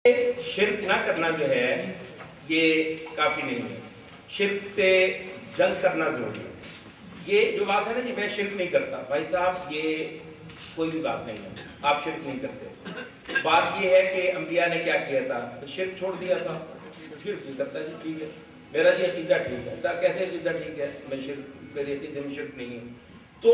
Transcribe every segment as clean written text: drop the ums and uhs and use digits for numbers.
شرک نہ کرنا جو ہے یہ کافی نہیں ہے، شرک سے جنگ کرنا ضروری ہے۔ یہ جو بات ہے نا جی میں شرک نہیں کرتا، بھائی صاحب یہ کوئی بھی بات نہیں ہے، آپ شرک نہیں کرتے۔ بات یہ ہے کہ انبیاء نے کیا کیا تھا، شرک چھوڑ دیا تھا، شرک نہیں کرتا جی ٹھیک ہے، میرا جی عقیدہ ٹھیک ہے، کیسے عقیدہ ٹھیک ہے، میں شرک میرے عقیدے میں شرک نہیں ہے۔ تو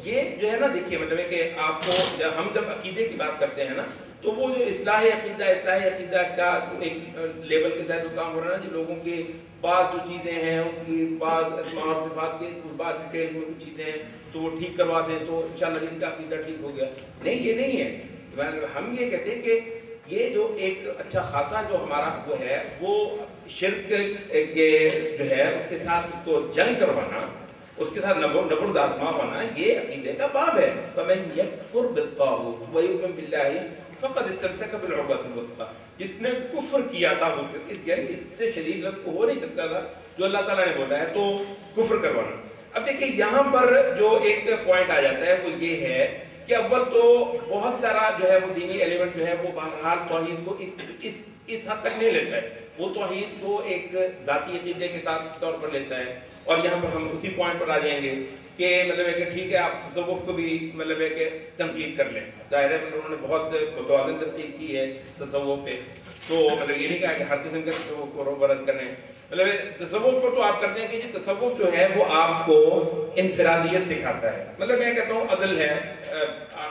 یہ جو ہے نا دیکھیے مطلب ہے کہ آپ کو ہم جب عقیدے کی بات کرتے ہیں نا تو وہ جو اصلاح عقیدہ کا ایک لیول کے ساتھ جو کام ہو رہا ہے نا جی، لوگوں کی بعض جو چیزیں ہیں ان کی بعض اسماء اور صفات کے بعض ڈیٹیل میں کچھ چیزیں ہیں تو وہ ٹھیک کروا دیں تو انشاءاللہ ان کا عقیدہ ٹھیک ہو گیا، نہیں یہ نہیں ہے۔ ہم یہ کہتے ہیں کہ یہ جو ایک اچھا خاصا جو ہمارا وہ ہے وہ شرک کے جو ہے اس کے ساتھ اس کو جنگ کروانا، اس کے ساتھ نبرد آزما ہونا، یہ عقیدے کا باب ہے۔ فَمَنْ يَكْفُرْ بِالطَّاغُوتِ وَيُؤْمِنْ بِاللَّهِ فَقَدِ اسْتَمْسَكَ بِالْعُرْوَةِ الْوُثْقَىٰ، جس نے کفر کیا تھا، یعنی اس سے شدید لفظ کو ہو نہیں سکتا تھا جو اللہ تعالیٰ نے بولا ہے، تو کفر کروانا۔ اب دیکھیں یہاں پر جو ایک پوائنٹ آ جاتا ہے وہ یہ ہے کہ اول تو بہت سارا جو ہے وہ دینی ایلیمنٹ جو ہے وہ بہرحال توحید کو اس حد تک نہیں لیتا ہے، وہ توحید کو ایک ذاتی عقیدے کے ساتھ طور پر لیتا ہے۔ اور یہاں پر ہم اسی پوائنٹ پر آ جائیں گے کہ مطلب ہے کہ ٹھیک ہے آپ تصوف کو بھی مطلب ہے کہ تنقید کر لیں، ظاہر ہے انہوں نے بہت متوازن تنقید کی ہے تصوف پہ، تو مطلب یہ نہیں کہا کہ ہر قسم کے تصوف کو رد کریں، مطلب تصوف کو تو آپ کرتے ہیں کہ جی تصوف جو ہے وہ آپ کو انفرادیت سکھاتا ہے، مطلب میں کہتا ہوں عدل ہے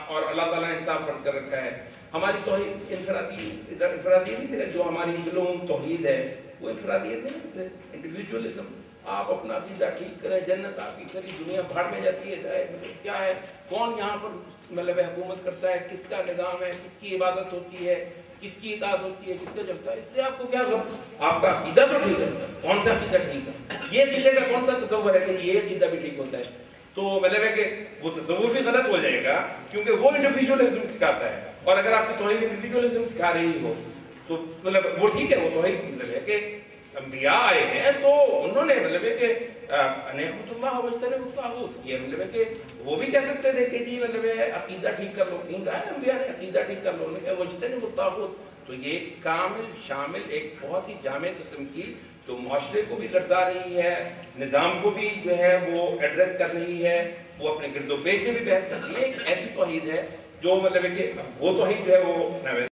اور اللہ تعالیٰ نے انصاف فرض کر رکھا ہے۔ ہماری توحید انفرادیت نہیں سکھائی، جو ہماری علوم توحید ہے وہ انفرادیت نہیں ہے، انڈیویجولزم، آپ اپنا عقیدہ ٹھیک کریں، جنت آپ کی ساری دنیا بھاڑ میں جاتی ہے، جائے کیا ہے، کون یہاں پر مطلب حکومت کرتا ہے، کس کا نظام ہے، کس کی عبادت ہوتی ہے، کس کی اطاعت ہوتی ہے، کس کا چلتا ہے، اس سے آپ کو کیا غم؟ آپ کا عقیدہ تو ٹھیک ہے، کون سا عقیدہ ٹھیک ہے، یہ عقیدے کا کون سا تصور ہے کہ یہ عقیدہ بھی ٹھیک ہوتا ہے، تو مطلب ہے کہ وہ تصور بھی غلط ہو جائے گا کیونکہ وہ انڈیویجولزم سکھاتا ہے، اور اگر آپ کی توحید انڈیویجولزم سکھا رہی ہو تو مطلب وہ ٹھیک ہے، وہ توحید مطلب ہے کہ انبیاء آئے ہیں تو انہوں نے مطلب ہے کہ نعبد اللہ واجتنبوا الطاغوت، یہ مطلب ہے کہ وہ بھی کہہ سکتے تھے کہ جی مطلب ہے عقیدہ ٹھیک کر لو، کہیں کہا ہے انبیاء نے عقیدہ ٹھیک کر لو، انہوں نے کہا واجتنبوا الطاغوت، تو یہ کامل شامل ایک بہت ہی جامع قسم کی جو معاشرے کو بھی لرزا رہی ہے، نظام کو بھی جو ہے وہ ایڈریس کر رہی ہے، وہ اپنے گرد و پیش سے بھی بحث کرتی ہے، ایک ایسی توحید ہے جو مطلب ہے کہ وہ توحید جو ہے وہ